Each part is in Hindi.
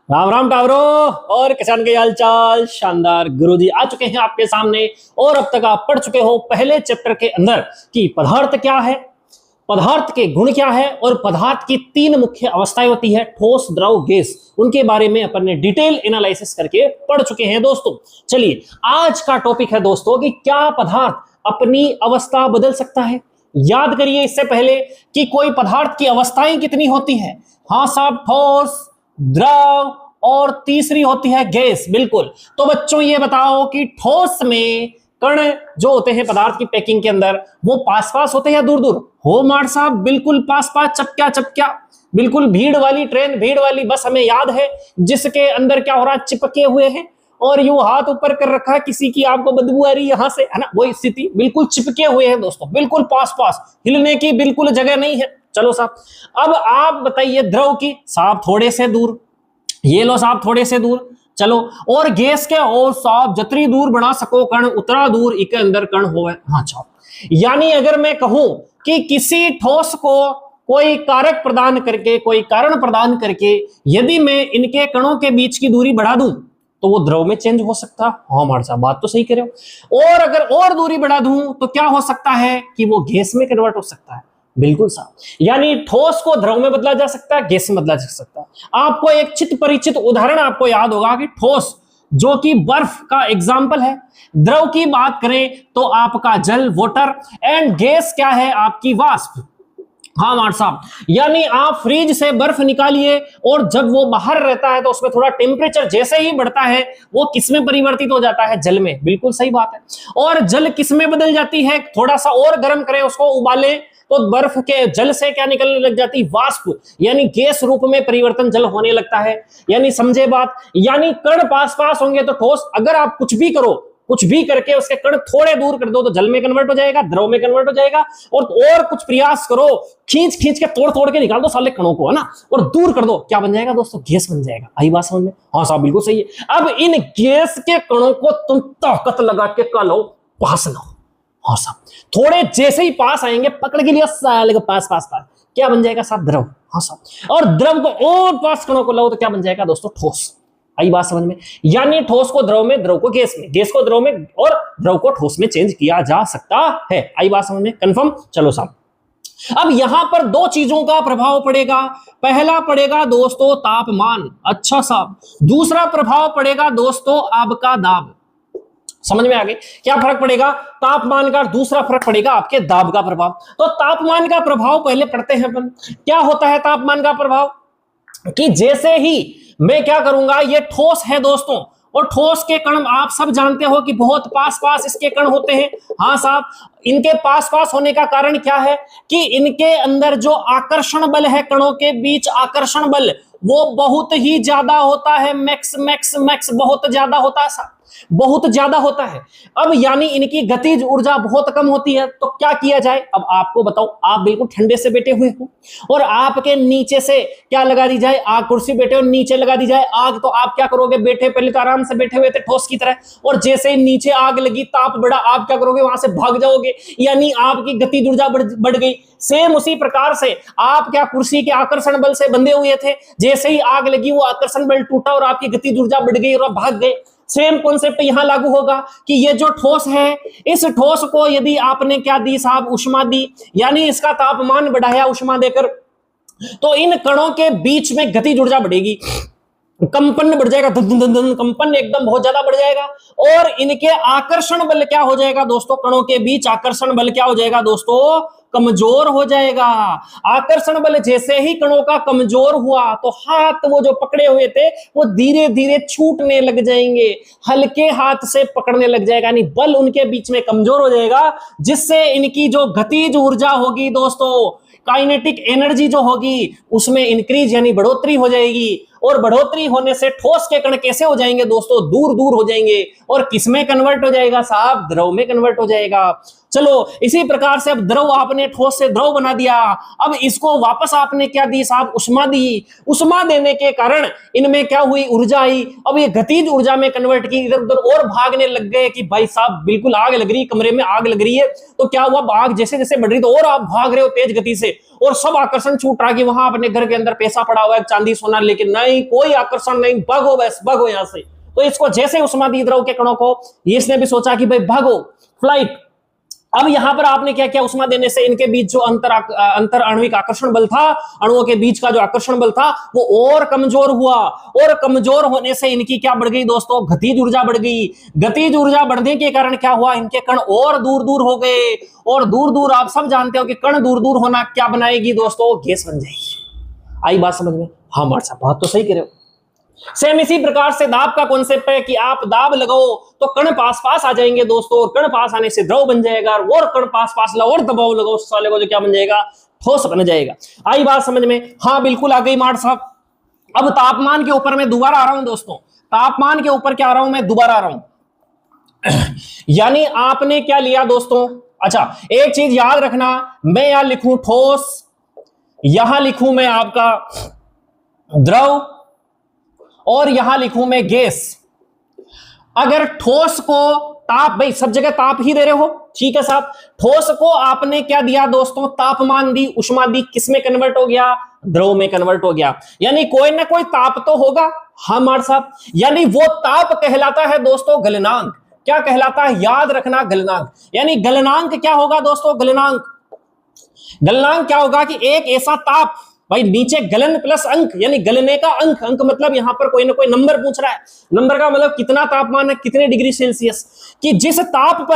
राम राम टावरो। और किसान के हाल चाल शानदार। गुरुजी आ चुके हैं आपके सामने और अब तक आप पढ़ चुके हो पहले चैप्टर के अंदर कि पदार्थ क्या है, पदार्थ के गुण क्या है और पदार्थ की तीन मुख्य अवस्थाएं होती है, ठोस, द्रव, गैस। उनके बारे में अपन ने डिटेल एनालिसिस करके पढ़ चुके हैं दोस्तों। चलिए आज का टॉपिक है दोस्तों कि क्या पदार्थ अपनी अवस्था बदल सकता है। याद करिए इससे पहले कि कोई पदार्थ की अवस्थाएं कितनी होती है। हाँ साहब, ठोस, द्रव और तीसरी होती है गैस। बिल्कुल। तो बच्चों ये बताओ कि ठोस में कण जो होते हैं पदार्थ की पैकिंग के अंदर वो पास पास होते हैं या दूर दूर? हो मार साहब, बिल्कुल पास पास, चपक्या चपक्या। बिल्कुल भीड़ वाली ट्रेन, भीड़ वाली बस हमें याद है, जिसके अंदर क्या हो रहा है, चिपके हुए हैं और यूं हाथ ऊपर कर रखा है, किसी की आपको बदबू आ रही है यहां से, है ना, वही स्थिति। बिल्कुल चिपके हुए हैं दोस्तों, बिल्कुल पास पास, हिलने की बिल्कुल जगह नहीं है। चलो साहब, अब आप बताइए द्रव की। साहब थोड़े से दूर, ये लो साहब थोड़े से दूर। चलो, और गैस के और साहब जतरी दूर बना सको कण उतना दूर इके अंदर कण होवे। हाँ छाप, यानी अगर मैं कहूं कि किसी ठोस को कोई कारक प्रदान करके, कोई कारण प्रदान करके यदि मैं इनके कणों के बीच की दूरी बढ़ा दूं तो वो द्रव में चेंज हो सकता। हाँ हमारे साहब बात तो सही कह रहे हो। और अगर और दूरी बढ़ा दूं तो क्या हो सकता है कि वो गैस में कन्वर्ट हो सकता है। बिल्कुल साहब, यानी ठोस को द्रव में बदला जा सकता है, गैस में बदला जा सकता है। आपको एक चित परिचित उदाहरण आपको याद होगा कि ठोस जो कि बर्फ का एग्जाम्पल है, द्रव की बात करें तो आपका जल, वाटर, एंड गैस क्या है, आपकी वाष्प। हाँ मार साहब, यानी आप फ्रिज से बर्फ निकालिए और जब वो बाहर रहता है तो उसमें थोड़ा टेम्परेचर जैसे ही बढ़ता है वो किसमें परिवर्तित हो जाता है, जल में। बिल्कुल सही बात है। और जल किसमें बदल जाती है, थोड़ा सा और गर्म करें उसको, उबाले तो बर्फ के जल से क्या निकलने लग जाती, वाष्प, यानी गैस रूप में परिवर्तन जल होने लगता है। यानी समझे बात, यानी कण पास पास होंगे तो ठोस, अगर आप कुछ भी करो, कुछ भी करके उसके कण थोड़े दूर कर दो तो जल में कन्वर्ट हो जाएगा, द्रव में कन्वर्ट हो जाएगा। और कुछ प्रयास करो, खींच खींच के तोड़ तोड़ के निकाल दो साले कणों को, है ना, और दूर कर दो, क्या बन जाएगा दोस्तों, गैस बन जाएगा। आई बात समझ में? हाँ साहब बिल्कुल सही है। अब इन गैस के कणों को तुम ताकत लगा के लो, पास लो। हाँ साहब, थोड़े जैसे ही पास आएंगे पकड़ के लिए साले को पास पास पास, क्या बन जाएगा साहब, द्रव। हाँ साहब, और द्रव को और पास कणों को लो तो क्या बन जाएगा दोस्तों, ठोस। आई बात समझ में? यानी ठोस को द्रव में, द्रव को गैस में, गैस को द्रव में और द्रव को ठोस में चेंज किया जा सकता है। आई बात समझ में? कंफर्म? चलो साहब, अब यहां पर दो चीजों का प्रभाव पड़ेगा। पहला पड़ेगा दोस्तों तापमान, अच्छा साहब। दूसरा प्रभाव पड़ेगा दोस्तों आपका दाब। समझ में आ गई? क्या फर्क पड़ेगा तापमान का, दूसरा फर्क पड़ेगा आपके दाब का प्रभाव। तो तापमान का प्रभाव पहले पढ़ते हैं अपन। क्या होता है तापमान का प्रभाव, कि जैसे ही मैं क्या करूंगा, ये ठोस है दोस्तों, और ठोस के कण आप सब जानते हो कि बहुत पास पास इसके कण होते हैं। हाँ साहब, इनके पास पास होने का कारण क्या है कि इनके अंदर जो आकर्षण बल है, कणों के बीच आकर्षण बल, वो बहुत ही ज्यादा होता है। मैक्स मैक्स मैक्स बहुत ज्यादा होता है साहब, बहुत ज्यादा होता है। अब यानी इनकी गतिज ऊर्जा बहुत कम होती है, तो क्या किया जाए। अब आपको बताओ, आप बिल्कुल ठंडे से बैठे हुए हो और आपके नीचे से क्या लगा दी जाए, आग, कुर्सी बैठे हो नीचे लगा दी जाए आग, तो आप क्या करोगे, बैठे पहले तो आराम से बैठे हुए थे ठोस की तरह, और जैसे ही नीचे आग लगी, ताप बढ़ा, आप क्या करोगे, वहां से भाग जाओगे, यानी आपकी गतिज ऊर्जा बढ़ गई। सेम उसी प्रकार से आप क्या कुर्सी के आकर्षण बल से बंधे हुए थे, जैसे ही आग लगी वो आकर्षण बल टूटा और आपकी गतिज ऊर्जा बढ़ गई और आप भाग गए। सेम कॉन्सेप्ट यहां लागू होगा कि ये जो ठोस है, इस ठोस को यदि आपने क्या दी साहब, उष्मा दी, यानी इसका तापमान बढ़ाया उष्मा देकर, तो इन कणों के बीच में गतिज ऊर्जा बढ़ेगी, कंपन बढ़ जाएगा, कंपन एकदम बहुत ज्यादा बढ़ जाएगा। और इनके आकर्षण बल क्या हो जाएगा दोस्तों, कणों के बीच आकर्षण बल क्या हो जाएगा दोस्तों, कमजोर हो जाएगा। आकर्षण बल जैसे ही कणों का कमजोर हुआ तो हाथ वो जो पकड़े हुए थे वो धीरे धीरे छूटने लग जाएंगे, हल्के हाथ से पकड़ने लग जाएगा, यानी बल उनके बीच में कमजोर हो जाएगा, जिससे इनकी जो गतिज ऊर्जा होगी दोस्तों, काइनेटिक एनर्जी जो होगी उसमें इंक्रीज यानी बढ़ोतरी हो जाएगी। और बढ़ोतरी होने से ठोस के कण कैसे हो जाएंगे दोस्तों, दूर दूर हो जाएंगे। और किसमें कन्वर्ट हो जाएगा साहब, द्रव में कन्वर्ट हो जाएगा। चलो इसी प्रकार से अब द्रव आपने ठोस से द्रव बना दिया, अब इसको वापस आपने क्या दी साहब, उष्मा दी। उष्मा देने के कारण इनमें क्या हुई, ऊर्जा आई। अब ये गतिज ऊर्जा में कन्वर्ट की, इधर उधर और भागने लग गए कि भाई साहब बिल्कुल आग लग रही, कमरे में आग लग रही है। तो क्या हुआ, आग जैसे जैसे बढ़ रही तो और आप भाग रहे हो तेज गति से, और सब आकर्षण छूट रहा कि वहां अपने घर के अंदर पैसा पड़ा हुआ है, चांदी सोना, लेकिन नहीं, कोई आकर्षण नहीं, भागो बस भागो यहां से। तो इसको जैसे उष्मा दी द्रव के कणों को, इसने भी सोचा कि भाई भागो, फ्लाइट। अब यहां पर आपने क्या किया, उष्मा देने से इनके बीच जो अंतर आणविक आकर्षण बल था, अणुओं के बीच का जो आकर्षण बल था वो और कमजोर हुआ, और कमजोर होने से इनकी क्या बढ़ गई दोस्तों, गतिज ऊर्जा बढ़ गई। गतिज ऊर्जा बढ़ने के कारण क्या हुआ, इनके कण और दूर दूर हो गए, और दूर दूर आप सब जानते हो कि कण दूर दूर होना क्या बनाएगी दोस्तों, गैस बन जाएगी। आई बात समझ में? हाँ मार साहब बात तो सही कह रहे हो। सेम इसी प्रकार से दाब का कॉन्सेप्ट है कि आप दाब लगाओ तो कण पास पास आ जाएंगे दोस्तों, और कण पास आने से द्रव बन जाएगा, और कण पास पास लगाओ और दबाव लगाओ उस साले को, जो क्या बन जाएगा, ठोस बन जाएगा। आई बात समझ में? हाँ बिल्कुल आ गई मार साहब। अब तापमान के ऊपर मैं दोबारा आ रहा हूं दोस्तों, तापमान के ऊपर क्या आ रहा हूं मैं, दोबारा आ रहा हूं। यानी आपने क्या लिया दोस्तों, अच्छा एक चीज याद रखना, मैं यहां लिखूं ठोस, यहां लिखूं मैं आपका द्रव, और यहां लिखूं मैं गैस। अगर ठोस को ताप, भाई सब जगह ताप ही दे रहे हो, ठीक है साहब। ठोस को आपने क्या दिया दोस्तों, तापमान दी, उष्मा दी, किस में कन्वर्ट हो गया, द्रव में कन्वर्ट हो गया। यानी कोई ना कोई ताप तो होगा, हाँ मार साहब। यानी वो ताप कहलाता है दोस्तों गलनांक। क्या कहलाता है, याद रखना, गलनांक। यानी गलनांक क्या होगा दोस्तों, गलनांक, गलनांक क्या होगा कि एक ऐसा ताप, भाई नीचे गलन प्लस अंक, यानी गलने का अंक, अंक मतलब यहां पर कोई ना कोई नंबर पूछ रहा है, नंबर का मतलब कितना तापमान है, कितने डिग्री सेल्सियस, कि जिस ताप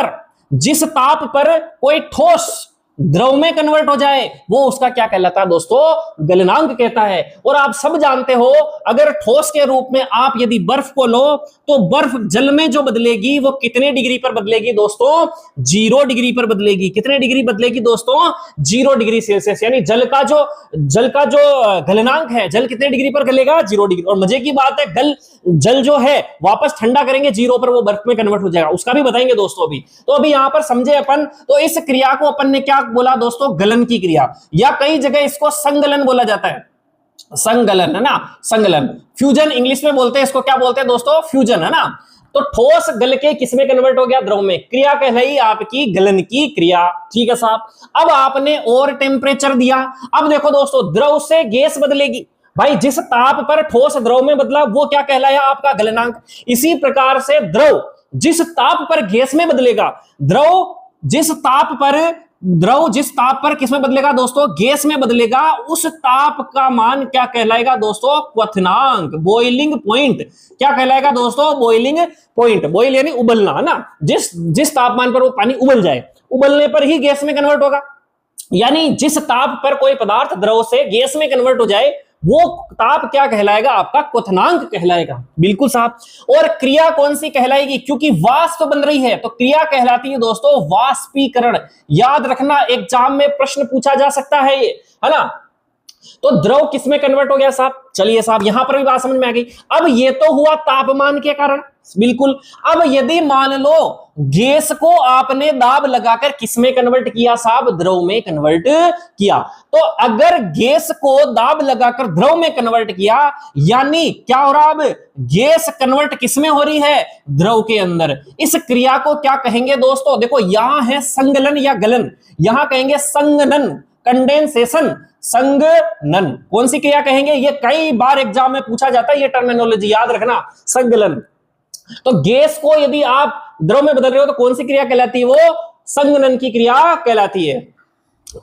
पर कोई ठोस द्रव में कन्वर्ट हो जाए वो उसका क्या कहलाता है दोस्तों, गलनांक कहता है। और आप सब जानते हो अगर ठोस के रूप में आप यदि बर्फ को लो तो बर्फ जल में जो बदलेगी वो कितने डिग्री पर बदलेगी दोस्तों, 0 डिग्री पर बदलेगी। कितने डिग्री बदलेगी दोस्तों, 0 डिग्री सेल्सियस। यानी जल का जो गलनांक है, जल कितने डिग्री पर गलेगा, 0 डिग्री। और मजे की बात है, जल जो है वापस ठंडा करेंगे 0 पर, वो बर्फ में कन्वर्ट हो जाएगा, उसका भी बताएंगे दोस्तों अभी। तो अभी यहां पर समझे अपन, तो इस क्रिया को अपन ने क्या बोला दोस्तों, गलन की क्रिया, या कई जगह इसको संगलन बोला जाता है, संगलन है ना, संगलन। फ्यूजन इंग्लिश में बोलते हैं इसको, क्या बोलते हैं दोस्तों, फ्यूजन है ना। तो ठोस गल के किसमें कन्वर्ट हो गया, द्रव में। क्रिया कहलाई आपकी गलन की क्रिया, ठीक है साहब। अब आपने और टेम्परेचर दिया, अब देखो दोस्तों द्रव से गैस बदलेगी, भाई जिस ताप पर ठोस द्रव में बदला वो क्या कहलाया, आपका गलनांक। इसी प्रकार से द्रव जिस ताप पर गैस में बदलेगा, द्रव जिस ताप पर किसमें बदलेगा दोस्तों, गैस में बदलेगा, उस ताप का मान क्या कहलाएगा दोस्तों, क्वथनांक, बॉइलिंग पॉइंट। क्या कहलाएगा दोस्तों, बॉइलिंग पॉइंट। बॉइल यानी उबलना है ना, जिस तापमान पर वो पानी उबल जाए, उबलने पर ही गैस में कन्वर्ट होगा। यानी जिस ताप पर कोई पदार्थ द्रव से गैस में कन्वर्ट हो जाए वो ताप क्या कहलाएगा, आपका क्वथनांक कहलाएगा। बिल्कुल साहब। और क्रिया कौन सी कहलाएगी, क्योंकि वाष्प बन रही है तो क्रिया कहलाती है दोस्तों वाष्पीकरण। याद रखना, एग्जाम में प्रश्न पूछा जा सकता है ये, है ना। तो द्रव किसमें कन्वर्ट हो गया साहब, चलिए साहब यहां पर भी बात समझ में आ गई। अब ये तो हुआ तापमान के कारण, बिल्कुल। अब यदि मान लो गैस को आपने दाब लगाकर किसमें कन्वर्ट किया साहब, द्रव में कन्वर्ट किया, तो अगर गैस को दाब लगाकर द्रव में कन्वर्ट किया, यानी क्या हो रहा, अब गैस कन्वर्ट किसमें हो रही है, द्रव के अंदर। इस क्रिया को क्या कहेंगे दोस्तों, देखो यहां है संगलन या गलन, यहां कहेंगे संगनन, कंडेंसेशन, संगनन। कौन सी क्रिया कहेंगे, ये कई बार एग्जाम में पूछा जाता है, ये टर्मिनोलॉजी याद रखना, संगलन। तो गैस को यदि आप द्रव में बदल रहे हो तो कौन सी क्रिया कहलाती है, वो संगनन की क्रिया कहलाती है।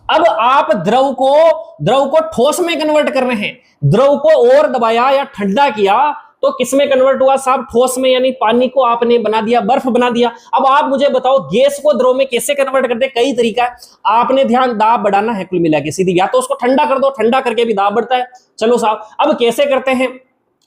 अब आप द्रव को ठोस में कन्वर्ट कर रहे हैं, द्रव को और दबाया या ठंडा किया तो किसमें कन्वर्ट हुआ साहब, ठोस में। यानी पानी को आपने बना दिया, बर्फ बना दिया। अब आप मुझे बताओ गैस को द्रव में कैसे कन्वर्ट करते हैं, कई तरीका है। आपने ध्यान, दाब बढ़ाना है कुल मिला के सीधी, या तो उसको ठंडा कर दो, ठंडा करके भी दाब बढ़ता है। चलो साहब अब कैसे करते हैं,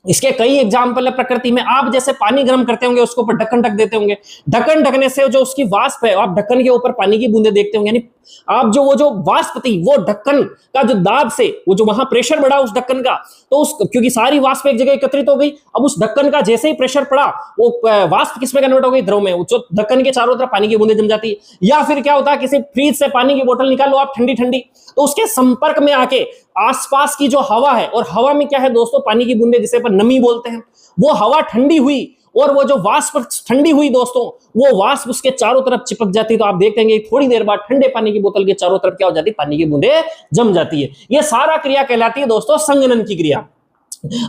इसके कई एग्जाम्पल है प्रकृति में। आप जैसे पानी गर्म करते होंगे, उसके ऊपर ढक्कन ढक देते होंगे, ढक्कन ढकने से जो उसकी वाष्प है, आप ढक्कन के ऊपर पानी की बूंदे देखते होंगे, यानी आप जो वाष्प थी वो ढक्कन का जो दाब से वो जो वहां प्रेशर बढ़ा उस ढक्कन का, तो उस क्योंकि सारी वाष्प एक जगह एकत्रित हो गई, अब उस ढक्कन का जैसे ही प्रेशर पड़ा वो वाष्प किस में कन्वर्ट हो गई, द्रव में। जो ढक्कन के चारों तरफ पानी की बूंदे जम जाती है। या फिर क्या होता है, किसी फ्रिज से पानी की बोतल निकालो आप ठंडी ठंडी, तो उसके संपर्क में आके आसपास की जो हवा है, और हवा में क्या है दोस्तों, पानी की बूंदे जिसे अपन नमी बोलते हैं, वो हवा ठंडी हुई और वो जो वाष्प ठंडी हुई दोस्तों, वो वाष्प उसके चारों तरफ चिपक जाती है। तो आप देखते हैं थोड़ी देर बाद ठंडे पानी की बोतल के चारों तरफ क्या हो जाती है, पानी की बूंदे जम जाती है। ये सारा क्रिया कहलाती है दोस्तों संघनन की क्रिया।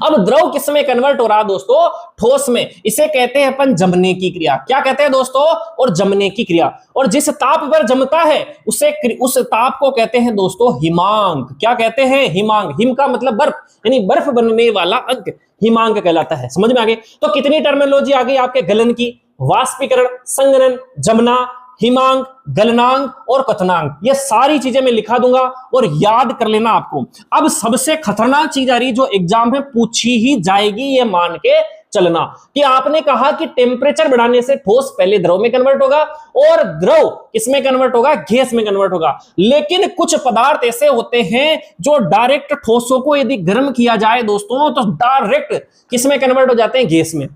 अब द्रव किस में कन्वर्ट हो रहा है दोस्तों, ठोस में। इसे कहते हैं अपन जमने की क्रिया। क्या कहते हैं दोस्तों, और जमने की क्रिया। और जिस ताप पर जमता है उस ताप को कहते हैं दोस्तों हिमांक। क्या कहते हैं, हिमांक। हिम का मतलब बर्फ, यानी बर्फ बनने वाला अंक हिमांक कहलाता है। समझ में आ गई। तो कितनी टर्मिनोलॉजी आ गई आपके गलन की, वाष्पीकरण, संघनन, जमना, हिमांक, गलनांक और क्वथनांक। ये सारी चीजें मैं लिखा दूंगा और याद कर लेना आपको। अब सबसे खतरनाक चीज आ रही जो एग्जाम में पूछी ही जाएगी, ये मान के चलना कि आपने कहा कि टेम्परेचर बढ़ाने से ठोस पहले द्रव में कन्वर्ट होगा और द्रव किसमें कन्वर्ट होगा, गैस में कन्वर्ट होगा। लेकिन कुछ पदार्थ ऐसे होते हैं जो डायरेक्ट ठोसों को यदि गर्म किया जाए दोस्तों तो डायरेक्ट किसमें कन्वर्ट हो जाते हैं, गैस में।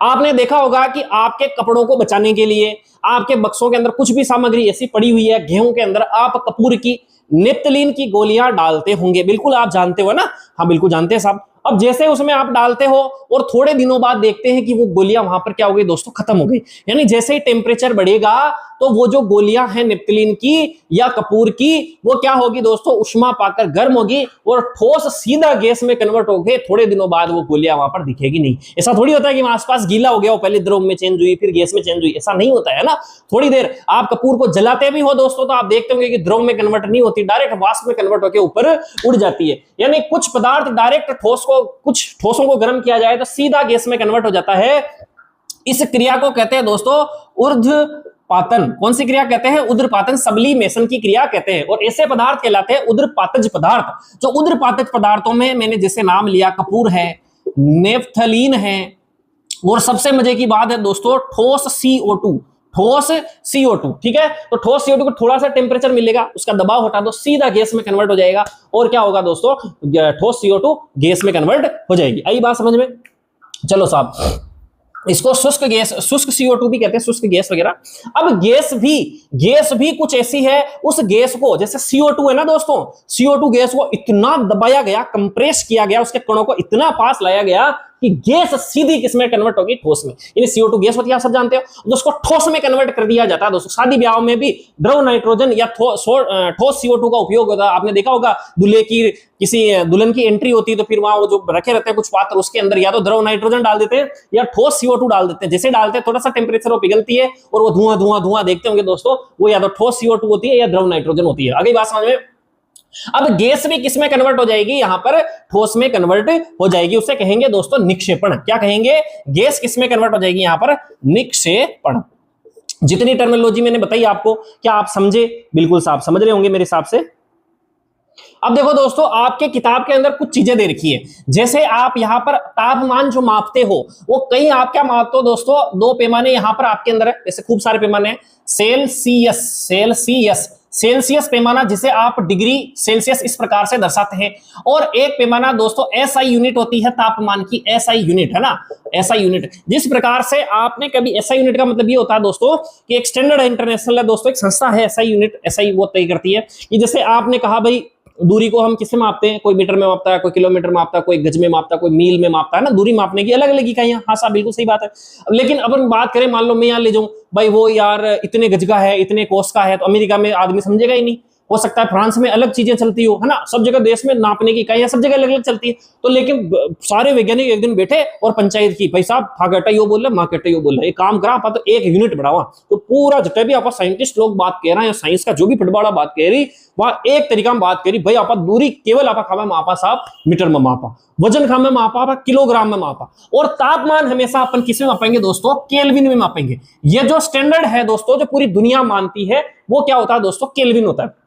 आपने देखा होगा कि आपके कपड़ों को बचाने के लिए आपके बक्सों के अंदर कुछ भी सामग्री ऐसी पड़ी हुई है, गेहूं के अंदर आप कपूर की, नेप्थलीन की गोलियां डालते होंगे। बिल्कुल आप जानते हो ना, हाँ बिल्कुल जानते हैं साहब। अब जैसे उसमें आप डालते हो और थोड़े दिनों बाद देखते हैं कि वो गोलियां वहां पर क्या हो गई दोस्तों, खत्म हो गई। यानी जैसे ही टेम्परेचर बढ़ेगा तो वो जो गोलियां हैं नेप्थलीन की या कपूर की, वो क्या होगी दोस्तों, उष्मा पाकर गर्म होगी और ठोस सीधा गैस में कन्वर्ट हो गए। थोड़े दिनों बाद वो गोलियां वहां पर दिखेगी नहीं। ऐसा थोड़ी होता है कि आसपास गीला हो गया, वो पहले द्रव में चेंज हुई फिर गैस में चेंज हुई, ऐसा नहीं होता है ना। थोड़ी देर आप कपूर को जलाते भी हो दोस्तों तो आप देखते होंगे कि द्रव में कन्वर्ट नहीं होती, डायरेक्ट वाष्प में कन्वर्ट होकर ऊपर उड़ जाती है। यानी कुछ पदार्थ डायरेक्ट कुछ ठोसों को गर्म किया जाए तो सीधा गैस में कन्वर्ट हो जाता है। इस क्रिया को कहते हैं दोस्तों ऊर्ध्वपातन। कौन सी क्रिया कहते हैं, ऊर्ध्वपातन, सब्लिमेशन की क्रिया कहते हैं। और ऐसे पदार्थ कहलाते हैं ऊर्ध्वपातज पदार्थ। जो ऊर्ध्वपातज पदार्थों में मैंने जैसे नाम लिया, कपूर है, नेफ्थलीन है, और सबसे मजे की बात है दोस्तों ठोस CO2, ठोस CO2। ठीक है, तो ठोस CO2 को थोड़ा सा टेम्परेचर मिलेगा, उसका दबाव हटा दो, सीधा गैस में कन्वर्ट हो जाएगा। और क्या होगा दोस्तों, ठोस CO2 गैस में कन्वर्ट हो जाएगी। आई बात समझ में। चलो साहब, इसको शुष्क गैस, शुष्क CO2 भी कहते हैं, शुष्क गैस वगैरह। अब गैस भी कुछ ऐसी है, उस गैस को जैसे CO2 है ना दोस्तों, CO2 गैस को इतना दबाया गया, कंप्रेस किया गया, उसके कणों को इतना पास लाया गया कि गैस सीधी किसमें कन्वर्ट होगी, ठोस में। यानी CO2 गैस होती है, आप सब जानते हो, तो उसको ठोस में कन्वर्ट कर दिया जाता है दोस्तों। शादी ब्याह में भी द्रव नाइट्रोजन या ठोस CO2 का उपयोग होता है। आपने देखा होगा दूल्हे की, किसी दुल्हन की एंट्री होती है तो फिर वहां वो जो रखे रहते हैं कुछ पात्र, उसके अंदर या तो द्रव नाइट्रोजन डाल देते हैं या ठोस CO2 डाल देते हैं। जैसे डालते हैं थोड़ा सा टेम्परेचर वो पिघलती है और वो धुआं देखते होंगे दोस्तों, वो या तो ठोस CO2 होती है या द्रव नाइट्रोजन होती है। आगे बात समझ में। अब गैस भी किस में कन्वर्ट हो जाएगी, यहां पर ठोस में कन्वर्ट हो जाएगी, उसे कहेंगे दोस्तों निक्षेपण। क्या कहेंगे, गैस किस में कन्वर्ट हो जाएगी, यहां पर निक्षेपण। जितनी टर्मिनोलॉजी मैंने बताई आपको, क्या आप समझे, बिल्कुल साहब समझ रहे होंगे मेरे हिसाब से। अब देखो दोस्तों, आपके किताब के अंदर कुछ चीजें दे रखी है। जैसे आप यहां पर तापमान जो मापते हो, वो कहीं आप क्या मापते हो दोस्तों, दो पैमाने यहां पर आपके अंदर है, जैसे खूब सारे पैमाने हैं। सेल्सियस पैमाना, जिसे आप डिग्री सेल्सियस इस प्रकार से दर्शाते हैं। और एक पैमाना दोस्तों SI यूनिट होती है तापमान की, SI यूनिट है ना, SI यूनिट। जिस प्रकार से आपने कभी SI यूनिट का मतलब ये होता है दोस्तों कि एक स्टैंडर्ड इंटरनेशनल है दोस्तों, एक संस्था है SI यूनिट, SI वो तय करती है कि जैसे आपने कहा भाई दूरी को हम किससे मापते हैं, कोई मीटर में मापता है, कोई किलोमीटर में मापता है, कोई गज में मापता है, कोई मील में मापता है ना। दूरी मापने की अलग अलग इकाइयां, हाँ साहब बिल्कुल सही बात है। लेकिन अपन बात करें, मान लो मैं यहाँ ले जाऊं भाई वो यार इतने गज का है, इतने कोस का है, तो अमेरिका में आदमी समझेगा ही नहीं। हो सकता है फ्रांस में अलग चीजें चलती हो, है ना। सब जगह देश में नापने की इकाइयां सब जगह अलग अलग चलती है। तो लेकिन सारे वैज्ञानिक एक दिन बैठे और पंचायत की, भाई साहब था कहटा यो बोल रहे, माँ कहटा यो बोल रहे, एक काम करा आप तो एक यूनिट बढ़ावा। तो पूरा जितना भी आप साइंटिस्ट लोग बात कह रहे हैं, साइंस का जो भी फटबाड़ा बात कह रही, वह एक तरीका में बात करी, भाई आप दूरी केवल आप खावा मापा साहब मीटर में मापा, वजन खा में मापा किलोग्राम में मापा, और तापमान हमेशा अपन किस में मापेंगे दोस्तों, केल्विन में मापेंगे। ये जो स्टैंडर्ड है दोस्तों, जो पूरी दुनिया मानती है, वो क्या होता है दोस्तों, केल्विन होता है।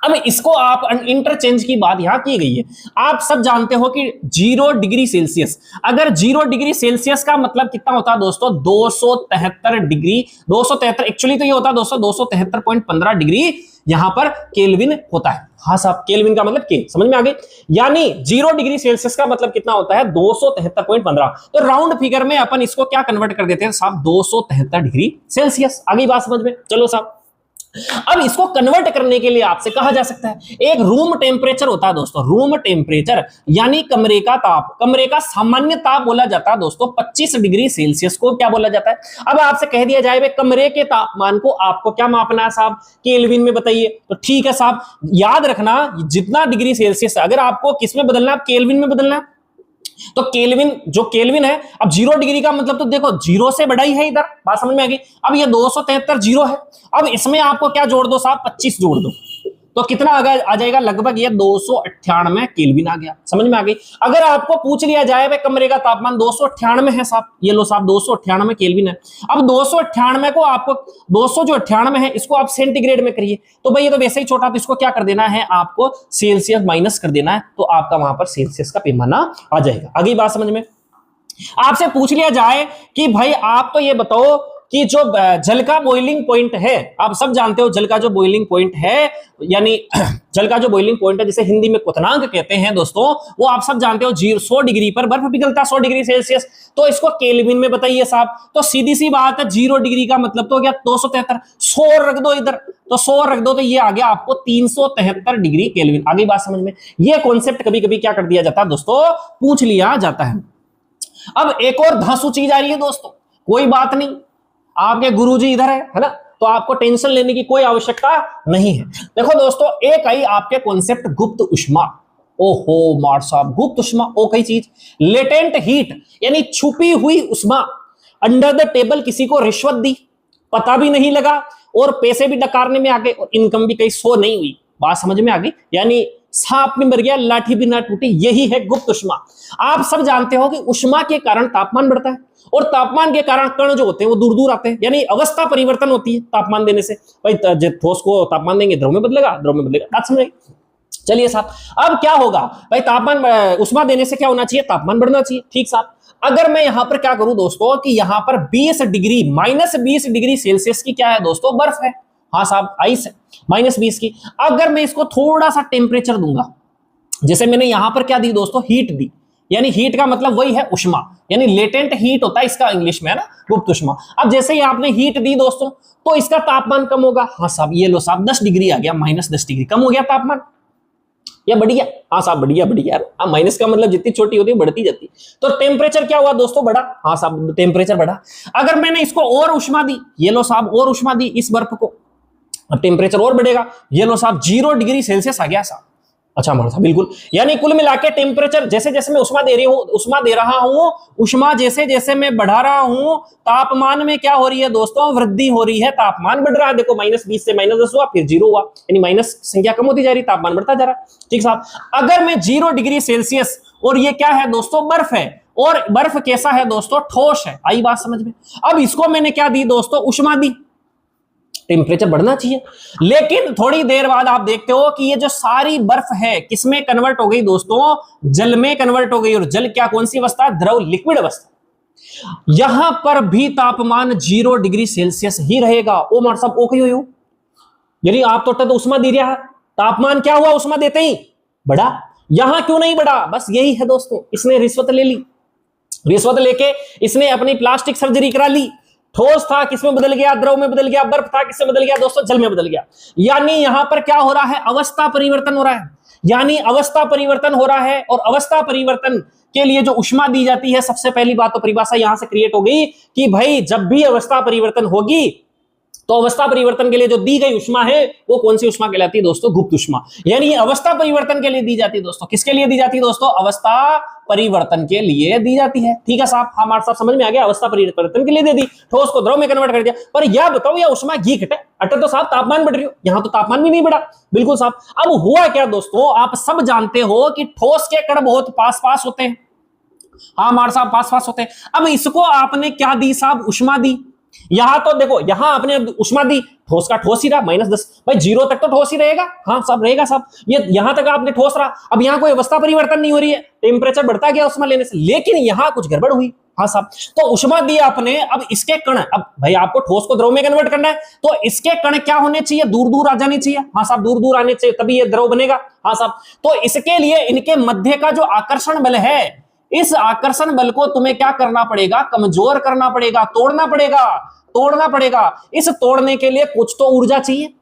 अब इसको आप इंटरचेंज की बात यहां की गई है। आप सब जानते हो कि 0 डिग्री सेल्सियस, अगर 0 डिग्री सेल्सियस का मतलब कितना होता है दोस्तों, 273 डिग्री, 273 एक्चुअली तो ये होता है दोस्तों 273.15 डिग्री यहां पर केल्विन होता है। हाँ साहब, केल्विन का मतलब के, समझ में आ गई। यानी 0 डिग्री सेल्सियस का मतलब कितना होता है, 273.15। तो राउंड फिगर में अपन इसको क्या कन्वर्ट कर देते हैं साहब, 273 डिग्री सेल्सियस। आ गई बात समझ में, चलो साहब। अब इसको कन्वर्ट करने के लिए आपसे कहा जा सकता है, एक रूम टेम्परेचर होता है दोस्तों, रूम टेम्परेचर यानी कमरे का ताप, कमरे का सामान्य ताप बोला जाता है दोस्तों 25 डिग्री सेल्सियस को क्या बोला जाता है। अब आपसे कह दिया जाए कमरे के तापमान को आपको क्या मापना है साहब, केल्विन में बताइए। तो ठीक है साहब, याद रखना जितना डिग्री सेल्सियस, अगर आपको किस में बदलना है, केल्विन में बदलना है। तो केल्विन, जो केल्विन है, अब 0 डिग्री का मतलब तो देखो 0 से बड़ा ही है, इधर बात समझ में आ गई। अब ये 273 0 है, अब इसमें आपको क्या जोड़ दो साहब, 25 जोड़ दो, तो कितना आ जाएगा, लगभग ये 298 केल्विन आ गया, समझ में आ गई। अगर आपको पूछ लिया जाए भाई कमरे का तापमान 298 है साहब, ये लो साहब 298 केल्विन है। अब 298 को आपको 298 है इसको आप सेंटीग्रेड में करिए, तो भाई ये तो वैसे ही छोटा, तो इसको क्या कर देना है, आपको सेल्सियस माइनस कर देना है, तो आपका वहां पर सेल्सियस का पैमाना आ जाएगा। अगली बात समझ में। आपसे पूछ लिया जाए कि भाई आप तो ये बताओ कि जो जल का बॉइलिंग पॉइंट है, आप सब जानते हो जल का जो बॉइलिंग पॉइंट है, यानी जल का जो बॉइलिंग पॉइंट है जिसे हिंदी में क्वथनांक कहते हैं दोस्तों, वो आप सब जानते हो 100 डिग्री पर बर्फ पिघलता है, 100 डिग्री सेल्सियस। तो इसको केल्विन में बताइए साहब। तो सीधी सी बात है, 0 डिग्री का मतलब तो क्या 273, 100 रख दो इधर, तो 100 रख दो, तो ये आ गया आपको 373 डिग्री केल्विन। आगे बात समझ में। ये कॉन्सेप्ट कभी कभी क्या कर दिया जाता है दोस्तों, पूछ लिया जाता है। अब एक और धांसू चीज आ रही है दोस्तों, कोई बात नहीं, आपके गुरुजी इधर है ना, तो आपको टेंशन लेने की कोई आवश्यकता नहीं है। देखो दोस्तों, एक आई आपके कॉन्सेप्ट गुप्त उष्मा। ओहो मार साहब, गुप्त उष्मा ओ कई चीज, लेटेंट हीट यानी छुपी हुई उष्मा, अंडर द टेबल किसी को रिश्वत दी, पता भी नहीं लगा, और पैसे भी डकारने में आ गए, और इनकम भी कहीं शो नहीं हुई। बात समझ में आ गई, यानी सांप भी मर गया लाठी भी ना टूटी, यही है गुप्त उष्मा। आप सब जानते हो कि उष्मा के कारण तापमान बढ़ता है, और तापमान के कारण कण जो होते हैं वो दूर दूर आते हैं, यानी अवस्था परिवर्तन होती है तापमान देने से। भाई ठोस को तापमान देंगे द्रव में बदलेगा, द्रव में बदलेगा, बात समझ। चलिए साहब, अब क्या होगा भाई, तापमान उष्मा देने से क्या होना चाहिए, तापमान बढ़ना चाहिए। ठीक साहब, अगर मैं यहां पर क्या करूं दोस्तों कि यहां पर 20 डिग्री -20 डिग्री सेल्सियस की क्या है दोस्तों, बर्फ है। हाँ साहब, आइस है -20 की। अगर मैं इसको थोड़ा सा टेम्परेचर दूंगा, जैसे मैंने यहां पर क्या दी दोस्तों, हीट दी, यानी हीट का मतलब वही है उष्मा, यानी लेटेंट हीट होता है इसका इंग्लिश में, है ना, गुप्त उष्मा। अब जैसे ही आपने हीट दी दोस्तों, तो इसका तापमान कम होगा। हाँ साहब, ये लो साहब 10 डिग्री आ गया, -10 डिग्री कम हो गया तापमान, या बढ़ गया। हाँ साहब बढ़िया बढ़िया, माइनस का मतलब जितनी छोटी होती है बढ़ती जाती, तो टेम्परेचर क्या हुआ दोस्तों, बढ़ा। हाँ साहब, टेम्परेचर बढ़ा। अगर मैंने इसको और उष्मा दी, ये लो साहब और उष्मा दी इस बर्फ को, अब टेम्परेचर और बढ़ेगा। ये लो साहब 0 डिग्री सेल्सियस आ गया साहब। अच्छा हमारा था बिल्कुल, यानी कुल मिला के टेम्परेचर जैसे जैसे मैं उष्मा दे रही हूं, उष्मा दे रहा हूं, उष्मा जैसे जैसे मैं बढ़ा रहा हूं, तापमान में क्या हो रही है दोस्तों, वृद्धि हो रही है, तापमान बढ़ रहा है। देखो -20 से -10 हुआ, फिर 0 हुआ, यानी माइनस संख्या कम होती जा रही, तापमान बढ़ता जा रहा है। ठीक साहब, अगर मैं 0 डिग्री सेल्सियस, और ये क्या है दोस्तों, बर्फ है, और बर्फ कैसा है दोस्तों, ठोस है। आई बात समझ में। अब इसको मैंने क्या दी दोस्तों, उष्मा दी, टेम्परेचर बढ़ना चाहिए। लेकिन थोड़ी देर बाद आप देखते हो कि ये जो सारी बर्फ है किसमें कन्वर्ट हो गई दोस्तों, जल में कन्वर्ट हो गई। और जल क्या, कौन सी अवस्था है, द्रव लिक्विड अवस्था। यहां पर भी तापमान 0 डिग्री सेल्सियस ही रहेगा। ओ मार साहब, ओ कही हो, यानी आप तो उष्मा दे रहा है, तापमान क्या हुआ उष्मा देते ही बढ़ा, यहां क्यों नहीं बढ़ा। बस यही है दोस्तों, इसने रिश्वत ले ली, रिश्वत लेके इसने अपनी प्लास्टिक सर्जरी करा ली। ठोस था किसमें बदल गया, द्रव में बदल गया, बर्फ था किसमें बदल गया दोस्तों, जल में बदल गया। यानी यहां पर क्या हो रहा है, अवस्था परिवर्तन हो रहा है, यानी अवस्था परिवर्तन हो रहा है। और अवस्था परिवर्तन के लिए जो उष्मा दी जाती है, सबसे पहली बात तो परिभाषा यहां से क्रिएट हो गई कि भाई जब भी अवस्था परिवर्तन होगी, तो अवस्था परिवर्तन के लिए जो दी गई उष्मा है वो कौन सी उष्मा कहलाती है दोस्तों, गुप्त उष्मा। यानी अवस्था परिवर्तन के लिए दी जाती है दोस्तों, किसके लिए दी जाती है दोस्तों, अवस्था परिवर्तन के लिए दी जाती है। ठीक है साहब, हमारे साहब समझ में आ गया, अवस्था परिवर्तन के लिए दे दी, ठोस को द्रव में कन्वर्ट कर दिया। पर यह बताओ, यह उष्मा घी घटे अटे तो साहब तापमान बढ़ रही हो, यहां तो तापमान भी नहीं बढ़ा। बिल्कुल साहब। अब हुआ क्या दोस्तों, आप सब जानते हो कि ठोस के कण बहुत पास पास होते हैं। हाँ हमारे साहब पास पास होते हैं। अब इसको आपने क्या दी साहब, उष्मा दी, यहां तो देखो, यहां आपने उष्मा दी, ठोस का ठोस ही रहा, -10 भाई, 0 तक तो ठोस ही रहेगा, हाँ सब रहेगा सब, ये यहां तक आपने ठोस रहा। अब यहां कोई अवस्था परिवर्तन नहीं हो रही है, टेम्परेचर बढ़ता गया उष्मा लेने से, लेकिन यहां कुछ गड़बड़ हुई, हाँ साहब। तो उष्मा दी आपने, अब इसके कण, अब भाई आपको ठोस को द्रव में कन्वर्ट करना है, तो इसके कण क्या होने चाहिए, दूर दूर आ जाने चाहिए, हाँ साहब, दूर दूर आने चाहिए, तभी ये द्रव बनेगा, हाँ साहब। तो इसके लिए इनके मध्य का जो आकर्षण बल है, इस आकर्षण बल को तुम्हें क्या करना पड़ेगा, कमजोर करना पड़ेगा, तोड़ना पड़ेगा, तोड़ना पड़ेगा। इस तोड़ने के लिए कुछ तो ऊर्जा चाहिए,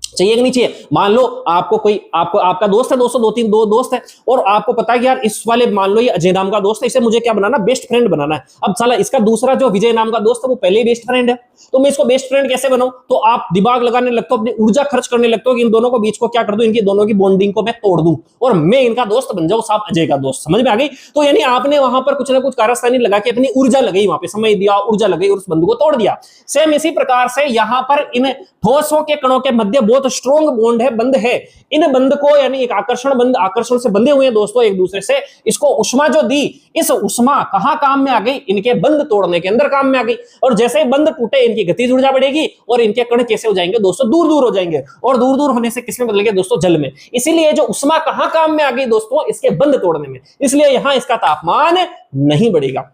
चाहिए कि नहीं चाहिए। मान लो आपको कोई, आपको आपका दोस्त है दोस्तों, दो दोस्त है, और आपको पता है कि यार इस वाले, मान लो ये अजय नाम का दोस्त है, इसे मुझे क्या बनाना, बेस्ट फ्रेंड बनाना है। अब साला इसका दूसरा जो विजय नाम का दोस्त है वो पहले ही बेस्ट फ्रेंड है, तो मैं इसको बेस्ट फ्रेंड कैसे बनाऊं, तो आप दिमाग लगाने लगते हो, अपनी ऊर्जा खर्च करने लगते हो कि इन दोनों को बीच को क्या कर दूं, इनकी दोनों की बॉन्डिंग को मैं तोड़ दूं और मैं इनका दोस्त बन जाऊं, साहब अजय का दोस्त, समझ में आ गई। तो यानी आपने वहां पर कुछ ना कुछ कारस्तानी लगा के अपनी ऊर्जा लगाई, वहां पे समय दिया, ऊर्जा लगाई और उस बंधु को तोड़ दिया। सेम इसी प्रकार से यहां पर इन ठोसों के कणों के मध्य बहुत स्ट्रॉन्ग बॉन्ड है, बंध है। इन बंध को, यानी एक आकर्षण बंध, आकर्षण से बंधे हुए हैं दोस्तों एक दूसरे से, इसको उष्मा जो दी, इस उष्मा कहां काम में आ गई, इनके बंध तोड़ने के अंदर काम में आ गई। और जैसे ही बंध टूटे, इनकी गतिज ऊर्जा बढ़ेगी और इनके कण कैसे हो जाएंगे दोस्तों, दूर दूर हो जाएंगे, और दूर दूर होने से किसमें बदल गए दोस्तों, जल में। इसीलिए जो उष्मा कहां काम में आ गई दोस्तों, इसके बंध तोड़ने में, इसलिए यहां इसका तापमान नहीं बढ़ेगा।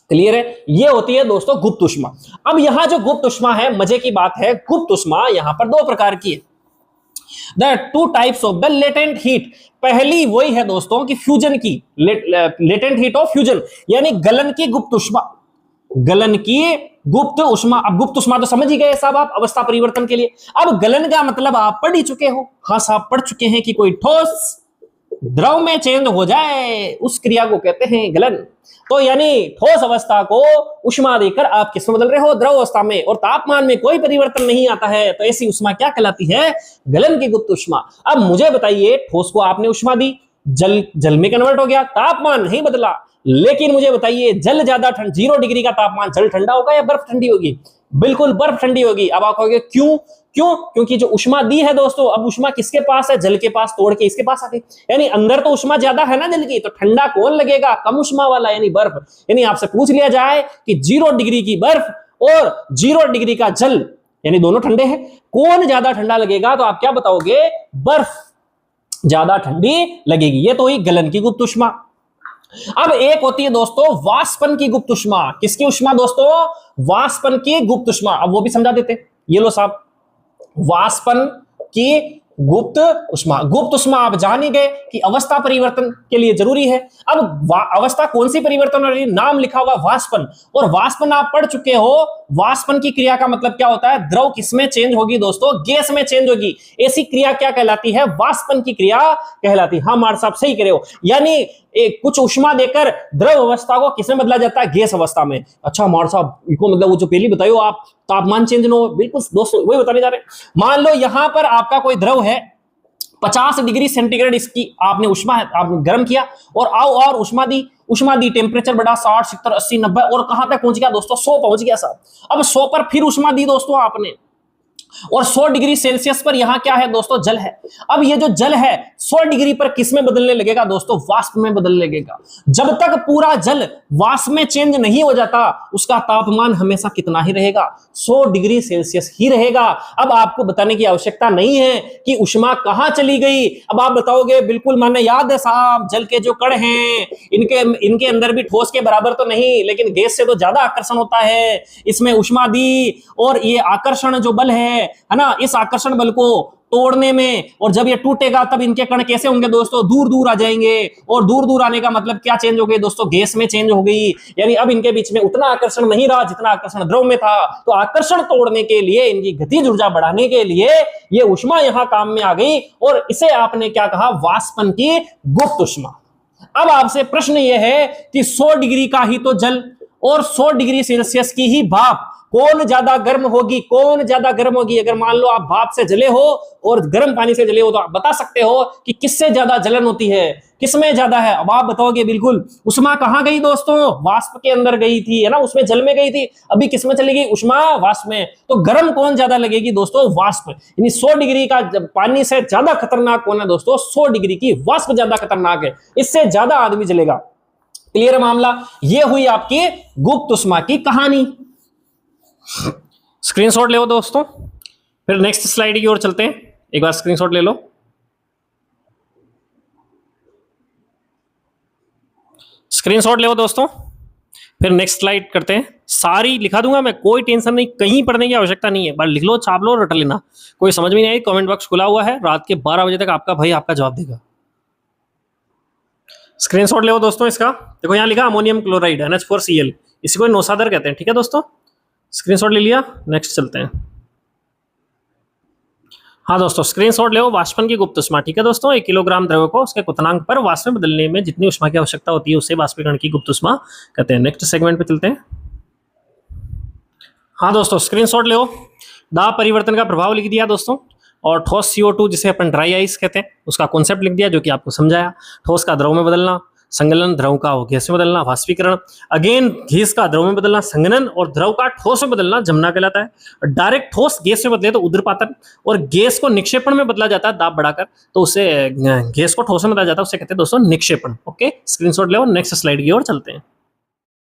क्लियर है, ये होती है दोस्तों गुप्त उष्मा। अब यहां जो गुप्त उष्मा है, मजे की बात है, गुप्त उष्मा यहां पर दो प्रकार की है। There are two types of the latent heat। पहली वही है दोस्तों कि फ्यूजन की, लेटेंट हीट ऑफ फ्यूजन, यानी गलन की गुप्त उष्मा, गलन की गुप्त उष्मा। अब गुप्त उष्मा तो समझ ही गए साहब आप, अवस्था परिवर्तन के लिए। अब गलन का मतलब आप पढ़ ही चुके हो, हाँ साहब पढ़ चुके हैं कि कोई ठोस द्रव में चेंज हो जाए, उस क्रिया को कहते हैं गलन। तो यानी ठोस अवस्था को उष्मा देकर आप किसमें बदल रहे हो, द्रव अवस्था में, और तापमान में कोई परिवर्तन नहीं आता है, तो ऐसी उष्मा क्या कहलाती है, गलन की गुप्त उष्मा। अब मुझे बताइए, ठोस को आपने उष्मा दी, जल में कन्वर्ट हो गया, तापमान नहीं बदला, लेकिन मुझे बताइए जल ज्यादा 0 डिग्री का तापमान, जल ठंडा होगा या बर्फ ठंडी होगी, बिल्कुल बर्फ ठंडी होगी। अब आप कहोगे क्यों, क्योंकि जो उष्मा दी है दोस्तों, अब उष्मा किसके पास है, जल के पास, तोड़ के इसके पास आ गई, यानी अंदर तो उष्मा ज्यादा है ना जल की, तो ठंडा कौन लगेगा, कम उष्मा वाला, यानी बर्फ। यानी आपसे पूछ लिया जाए कि 0 डिग्री की बर्फ और 0 डिग्री का जल, यानी दोनों ठंडे हैं, कौन ज्यादा ठंडा लगेगा, तो आप क्या बताओगे, बर्फ ज्यादा ठंडी लगेगी। ये तो हुई गलन की गुप्त उष्मा। अब एक होती है दोस्तों वाष्पन की गुप्त उष्मा। किसकी उष्मा दोस्तों, वाष्पन की गुप्त उष्मा। अब वो भी समझा देते, ये लो साहब, वाष्पन की गुप्त उष्मा। गुप्त उष्मा आप जान ही गए कि अवस्था परिवर्तन के लिए जरूरी है। अब अवस्था कौन सी परिवर्तन हो रही है, नाम लिखा हुआ वाष्पन, और वाष्पन आप पढ़ चुके हो। वाष्पन की क्रिया का मतलब क्या होता है, द्रव किसमें चेंज होगी दोस्तों, गैस में चेंज होगी। ऐसी क्रिया क्या कहलाती है, वाष्पन की क्रिया कहलाती है। हाँ मार साहब सही करे हो, यानी कुछ उष्मा देकर द्रव अवस्था को किसमें बदला जाता है, गैस अवस्था में। अच्छा मार साहब, इनको मतलब वो जो पहली बताइयो आप, तापमान चेंज न हो, बिल्कुल दोस्तों वही बताने जा रहे हैं। मान लो यहां पर आपका कोई द्रव है, 50 डिग्री सेंटीग्रेड इसकी आपने उष्मा है, आपने गर्म किया, और आओ और उष्मा दी, टेम्परेचर बढ़ा 60, 70, 80, 90, और कहां तक पहुंच गया दोस्तों, 100 पहुंच गया साहब। अब 100 पर फिर उष्मा दी दोस्तों आपने, और 100 डिग्री सेल्सियस पर यहां क्या है दोस्तों, जल है। अब ये जो जल है 100 डिग्री पर किस में बदलने लगेगा दोस्तों, वाष्प में बदलने लगेगा। जब तक पूरा जल वाष्प में चेंज नहीं हो जाता, उसका तापमान हमेशा कितना ही रहेगा, 100 डिग्री सेल्सियस ही रहेगा। अब आपको बताने की आवश्यकता नहीं है कि उष्मा कहां चली गई। अब आप बताओगे बिल्कुल मैंने याद है साहब, जल के जो कण हैं इनके अंदर भी ठोस के बराबर तो नहीं, लेकिन गैस से तो ज्यादा आकर्षण होता है, इसमें उष्मा दी, और ये आकर्षण जो बल है ना, इस आकर्षण बल को तोड़ने में, और जब ये टूटेगा तब इनके कण कैसे होंगे दोस्तों, दूर दूर आ जाएंगे, और दूर दूर आने का मतलब क्या चेंज हो गई दोस्तों, गैस में चेंज हो गई। यानी अब इनके बीच में उतना आकर्षण नहीं रहा जितना आकर्षण द्रव में था। तो आकर्षण तोड़ने के लिए, इनकी गतिज ऊर्जा बढ़ाने के लिए ये उष्मा यहां काम में आ गई, और इसे आपने क्या कहा, वाष्पन की गुप्त उष्मा। अब आपसे प्रश्न यह है कि 100 डिग्री का ही तो जल और 100 डिग्री सेल्सियस की ही भाप, कौन ज्यादा गर्म होगी, कौन ज्यादा गर्म होगी। अगर मान लो आप भाप से जले हो और गर्म पानी से जले हो, तो आप बता सकते हो कि किससे ज्यादा जलन होती है, किसमें ज्यादा है। अब आप बताओगे बिल्कुल, उष्मा कहां गई दोस्तों, वाष्प के अंदर गई थी, है ना, उसमें जल में गई थी, अभी किसमें चली गई, उष्मा वाष्प में। तो गर्म कौन ज्यादा लगेगी दोस्तों, वाष्प। यानी 100 डिग्री का पानी से ज्यादा खतरनाक कौन है दोस्तों, 100 डिग्री की वाष्प ज्यादा खतरनाक है, इससे ज्यादा आदमी जलेगा। क्लियर मामला, यह हुई आपकी गुप्त उष्मा की कहानी। स्क्रीनशॉट ले लो दोस्तों, फिर नेक्स्ट स्लाइड की ओर चलते हैं। एक बार स्क्रीनशॉट ले लो। स्क्रीनशॉट ले लो दोस्तों, फिर नेक्स्ट स्लाइड करते हैं। सारी लिखा दूंगा मैं, कोई टेंशन नहीं, कहीं पढ़ने की आवश्यकता नहीं है, बस लिख लो, छाप लो, रट लेना। कोई समझ में नहीं आई, कमेंट बॉक्स खुला हुआ है, रात के 12 बजे तक आपका भाई आपका जवाब देगा। स्क्रीनशॉट ले लो दोस्तों इसका। देखो यहाँ लिखा अमोनियम क्लोराइड NH4Cl, इसी को नौसादर कहते हैं, ठीक है दोस्तों। स्क्रीनशॉट ले लिया, नेक्स्ट चलते हैं। हाँ दोस्तों, स्क्रीनशॉट ले लो वाष्पन की गुप्त उष्मा, ठीक है दोस्तों। 1 किलोग्राम द्रव्य को उसके क्वथनांक पर वाष्प में बदलने में जितनी उष्मा की आवश्यकता होती है उसे वाष्पीकरण की गुप्त उष्मा कहते हैं। नेक्स्ट सेगमेंट पे चलते हैं। हाँ दोस्तों, स्क्रीनशॉट ले लो। दाब परिवर्तन का प्रभाव लिख दिया दोस्तों, और ठोस CO2 जिसे अपन ड्राई आइस कहते हैं उसका कॉन्सेप्ट लिख दिया, जो कि आपको समझाया। ठोस का द्रव में बदलना, संगलन, द्रव का गैस में बदलना, वाष्पीकरण। अगेन गैस का द्रव में बदलना संघनन, और द्रव का ठोस में बदलना जमना कहलाता है। डायरेक्ट ठोस गैस में बदले तो उद्रपातन, और गैस को निक्षेपण में बदला जाता है दाब बढ़ाकर, तो उसे गैस को ठोस में बदला जाता है, उसे कहते हैं दोस्तों निक्षेपण। ओके, स्क्रीनशॉट ले, नेक्स्ट स्लाइड की ओर चलते हैं।